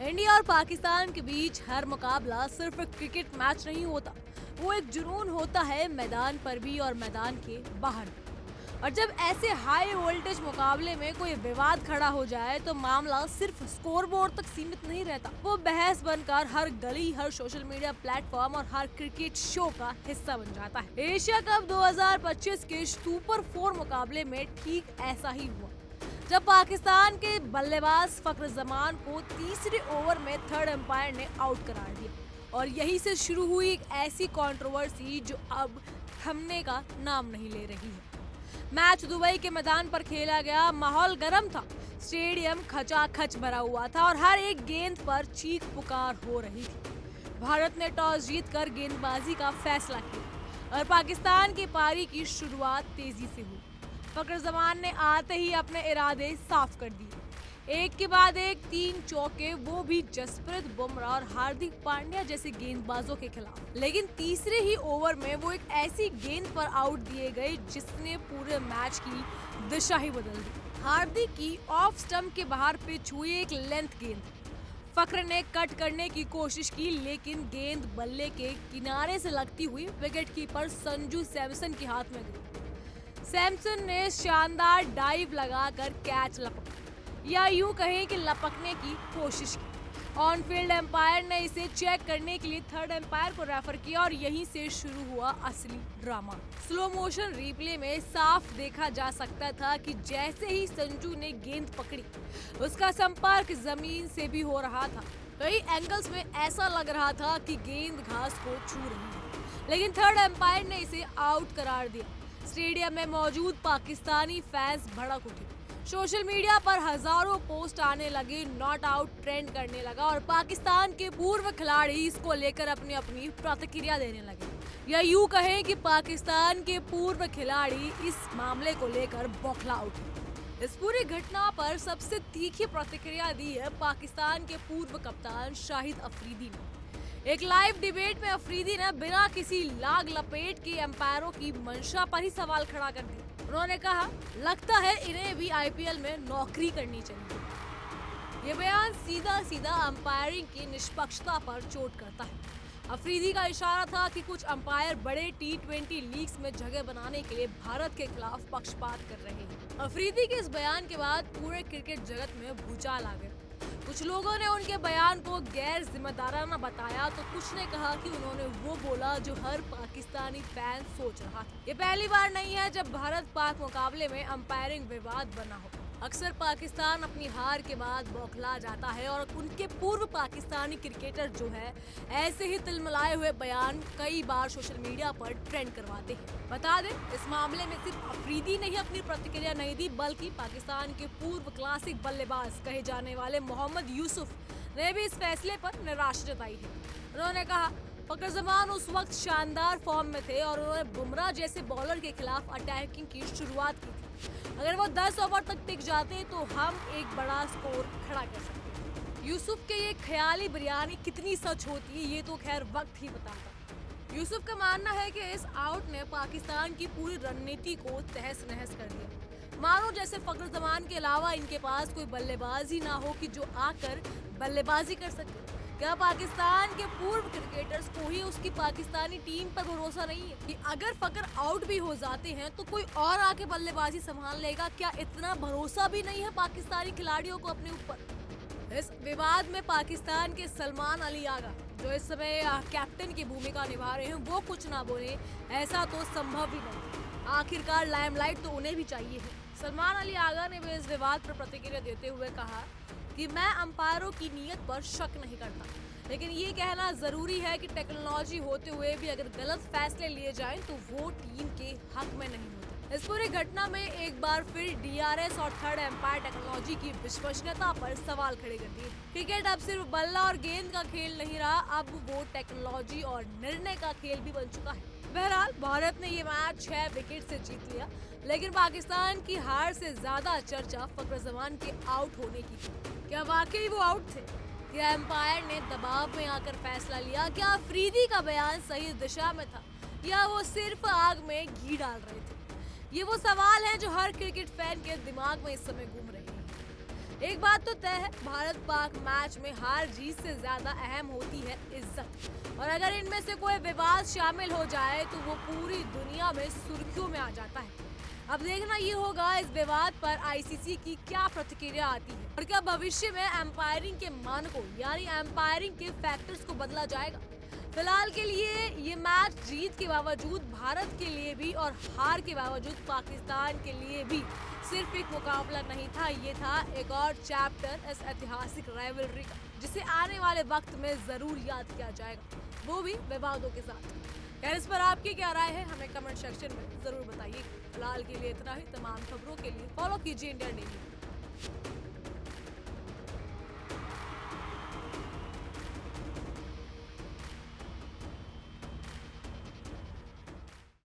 India और पाकिस्तान के बीच हर मुकाबला सिर्फ एक क्रिकेट मैच नहीं होता, वो एक जुनून होता है मैदान पर भी और मैदान के बाहर भी। और जब ऐसे हाई वोल्टेज मुकाबले में कोई विवाद खड़ा हो जाए तो मामला सिर्फ स्कोरबोर्ड तक सीमित नहीं रहता, वो बहस बनकर हर गली, हर सोशल मीडिया प्लेटफॉर्म और हर क्रिकेट शो का हिस्सा बन जाता है। एशिया कप 2025 के सुपर 4 मुकाबले में ठीक ऐसा ही हुआ, जब पाकिस्तान के बल्लेबाज फखर जमान को तीसरे ओवर में थर्ड एम्पायर ने आउट करार दिया। और यही से शुरू हुई एक ऐसी कंट्रोवर्सी जो अब थमने का नाम नहीं ले रही है। मैच दुबई के मैदान पर खेला गया, माहौल गर्म था, स्टेडियम खचाखच भरा हुआ था और हर एक गेंद पर चीख पुकार हो रही थी। भारत ने टॉस जीतकर गेंदबाजी का फैसला किया और पाकिस्तान की पारी की शुरुआत तेजी से हुई। फखर जमान ने आते ही अपने इरादे साफ कर दिए, एक के बाद एक 3 चौके, वो भी जसप्रीत बुमराह और हार्दिक पांड्या जैसे गेंदबाजों के खिलाफ। लेकिन तीसरे ही ओवर में वो एक ऐसी गेंद पर आउट दिए गए जिसने पूरे मैच की दिशा ही बदल दी। हार्दिक की ऑफ स्टंप के बाहर पिच हुई एक लेंथ गेंद, फखर ने कट करने की कोशिश की लेकिन गेंद बल्ले के किनारे से लगती हुई विकेटकीपर संजू सैमसन के हाथ में गई। सैमसन ने शानदार डाइव लगाकर कैच लपका, या यूं कहें कि लपकने की कोशिश की। ऑन फील्ड एम्पायर ने इसे चेक करने के लिए थर्ड एम्पायर को रेफर किया और यहीं से शुरू हुआ असली ड्रामा। स्लो मोशन रिप्ले में साफ देखा जा सकता था कि जैसे ही संजू ने गेंद पकड़ी, उसका संपर्क जमीन से भी हो रहा था। कई एंगल्स में ऐसा लग रहा था कि गेंद घास को छू रही है, लेकिन थर्ड एम्पायर ने इसे आउट करार दिया। स्टेडियम में मौजूद पाकिस्तानी फैंस भड़क उठे, सोशल मीडिया पर हजारों पोस्ट आने लगे, नॉट आउट ट्रेंड करने लगा और पाकिस्तान के पूर्व खिलाड़ी इसको लेकर अपनी अपनी प्रतिक्रिया देने लगे। या यूं कहें कि पाकिस्तान के पूर्व खिलाड़ी इस मामले को लेकर बौखला उठे। इस पूरी घटना पर सबसे तीखी प्रतिक्रिया दी है पाकिस्तान के पूर्व कप्तान शाहिद अफरीदी ने। एक लाइव डिबेट में अफरीदी ने बिना किसी लाग लपेट के एम्पायरों की मंशा पर ही सवाल खड़ा कर दिया। उन्होंने कहा, लगता है इन्हें भी आईपीएल में नौकरी करनी चाहिए। ये बयान सीधा सीधा अंपायरिंग की निष्पक्षता पर चोट करता है। अफरीदी का इशारा था कि कुछ अंपायर बड़े T20 लीग्स में जगह बनाने के लिए भारत के खिलाफ पक्षपात कर रहे हैं। अफरीदी के इस बयान के बाद पूरे क्रिकेट जगत में भूचाल आ गया। कुछ लोगों ने उनके बयान को गैर जिम्मेदाराना बताया तो कुछ ने कहा कि उन्होंने वो बोला जो हर पाकिस्तानी फैन सोच रहा था। ये पहली बार नहीं है जब भारत पाक मुकाबले में अंपायरिंग विवाद बना हो। अक्सर पाकिस्तान अपनी हार के बाद बौखला जाता है और उनके पूर्व पाकिस्तानी क्रिकेटर जो है ऐसे ही तिलमिलाए हुए बयान कई बार सोशल मीडिया पर ट्रेंड करवाते हैं। बता दें, इस मामले में सिर्फ अफरीदी ने ही अपनी प्रतिक्रिया नहीं दी, बल्कि पाकिस्तान के पूर्व क्लासिक बल्लेबाज कहे जाने वाले मोहम्मद यूसुफ ने भी इस फैसले पर निराशा जताई है। उन्होंने कहा, फखर जमान उस वक्त शानदार फॉर्म में थे और उन्होंने बुमराह जैसे बॉलर के खिलाफ अटैकिंग की शुरुआत की थी। अगर वो 10 ओवर तक टिक जाते तो हम एक बड़ा स्कोर खड़ा कर सकते। यूसुफ के ये ख्याली बयानी कितनी सच होती है ये तो खैर वक्त ही बताता। यूसुफ का मानना है कि इस आउट ने पाकिस्तान की पूरी रणनीति को तहस नहस कर दिया। मानो जैसे फखर जमान के अलावा इनके पास कोई बल्लेबाज ही ना हो कि जो आकर बल्लेबाजी कर सके। क्या पाकिस्तान के पूर्व क्रिकेटर्स को ही उसकी पाकिस्तानी टीम पर भरोसा नहीं है कि अगर फखर आउट भी हो जाते हैं तो कोई और आके बल्लेबाजी संभाल लेगा? क्या इतना भरोसा भी नहीं है पाकिस्तानी खिलाड़ियों को अपने ऊपर? इस विवाद में पाकिस्तान के सलमान अली आगा, जो इस समय कैप्टन की भूमिका निभा रहे हैं, वो कुछ ना बोले ऐसा तो संभव ही नहीं। आखिरकार लाइमलाइट तो उन्हें भी चाहिए है। सलमान अली आगा ने भी इस विवाद पर प्रतिक्रिया देते हुए कहा कि मैं अंपायरों की नीयत पर शक नहीं करता, लेकिन ये कहना जरूरी है कि टेक्नोलॉजी होते हुए भी अगर गलत फैसले लिए जाएं तो वो टीम के हक में नहीं होते। इस पूरी घटना में एक बार फिर डीआरएस और थर्ड एम्पायर टेक्नोलॉजी की विश्वसनीयता पर सवाल खड़े कर दिए। क्रिकेट अब सिर्फ बल्ला और गेंद का खेल नहीं रहा, अब वो टेक्नोलॉजी और निर्णय का खेल भी बन चुका है। बहरहाल भारत ने ये मैच 6 विकेट से जीत लिया, लेकिन पाकिस्तान की हार से ज्यादा चर्चा फखर जमान के आउट होने की थी। क्या वाकई वो आउट थे? क्या एम्पायर ने दबाव में आकर फैसला लिया? क्या अफरीदी का बयान सही दिशा में था या वो सिर्फ आग में घी डाल रहे थे? ये वो सवाल हैं जो हर क्रिकेट फैन के दिमाग में इस समय घूम रहे हैं। एक बात तो तय है, भारत पाक मैच में हार जीत से ज्यादा अहम होती है इज्जत। और अगर इनमें से कोई विवाद शामिल हो जाए तो वो पूरी दुनिया में सुर्खियों में आ जाता है। अब देखना ये होगा इस विवाद पर आईसीसी की क्या प्रतिक्रिया आती है और क्या भविष्य में एम्पायरिंग के मानकों यानी एम्पायरिंग के फैक्टर्स को बदला जाएगा। फिलहाल के लिए ये मैच जीत के बावजूद भारत के लिए भी और हार के बावजूद पाकिस्तान के लिए भी सिर्फ एक मुकाबला नहीं था, ये था एक और चैप्टर इस ऐतिहासिक राइवलरी का, जिसे आने वाले वक्त में जरूर याद किया जाएगा, वो भी विवादों के साथ। यार इस पर आपकी क्या राय है, हमें कमेंट सेक्शन में जरूर बताइए। फिलहाल के लिए इतना ही। तमाम खबरों के लिए फॉलो कीजिए इंडिया डेली।